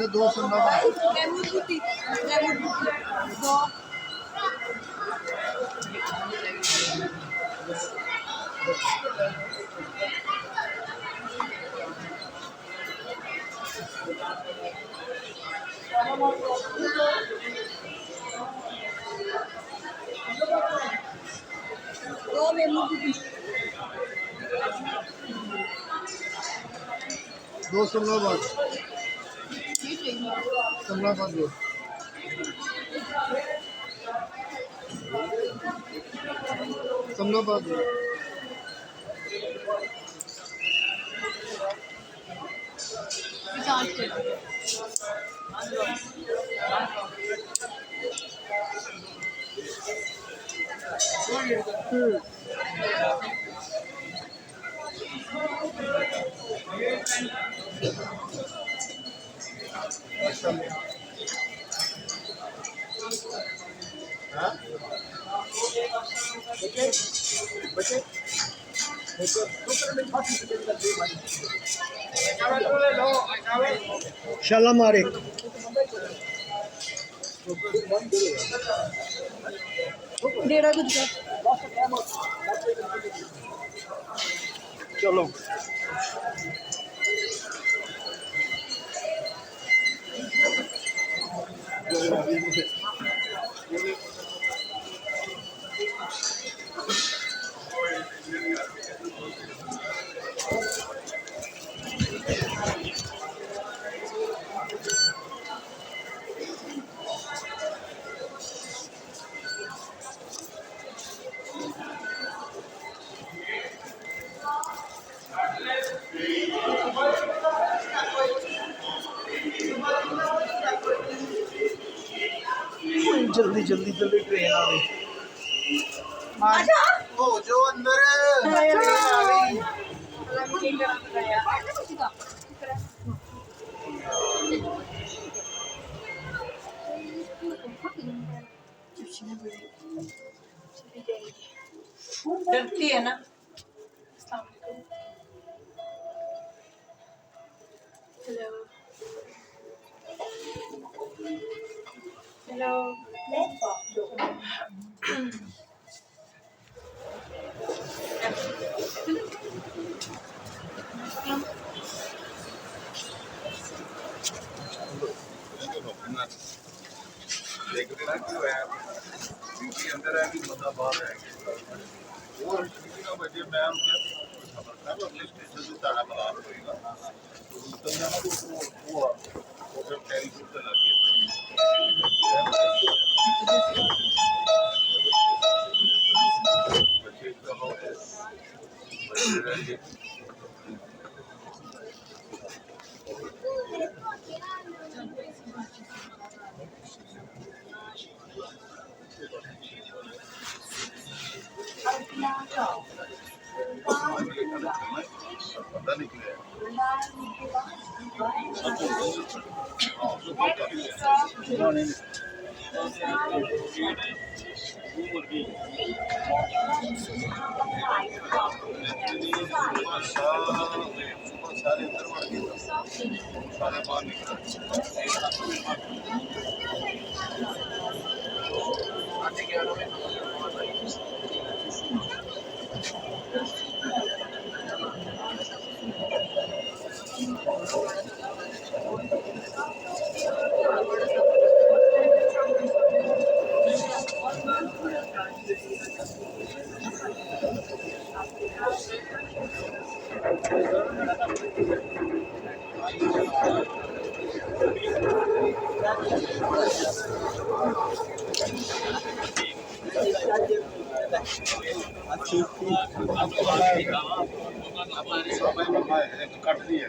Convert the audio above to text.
इधर 290 लेमन बूटी दो लेमन बूटी 290 शिमला का दो शिमला का दो शाला मारे डेढ़ कुछ चलो जल्दी जल्दी जल्दी ट्रेन आ गई अच्छा हो जो अंदर डरती है ना हेलो देखते ना क्यों है क्योंकि अंदर है कि बंदा बाहर है और किसी का बच्चे मैम क्या खबर कर अगले स्टेशन से ताड़ा बलार होएगा तो जाना वो फिर टेलीफोन पे लगे बच्चे का हो बच्चे रहेंगे पता निकले सारे बाहर निकले कट दिए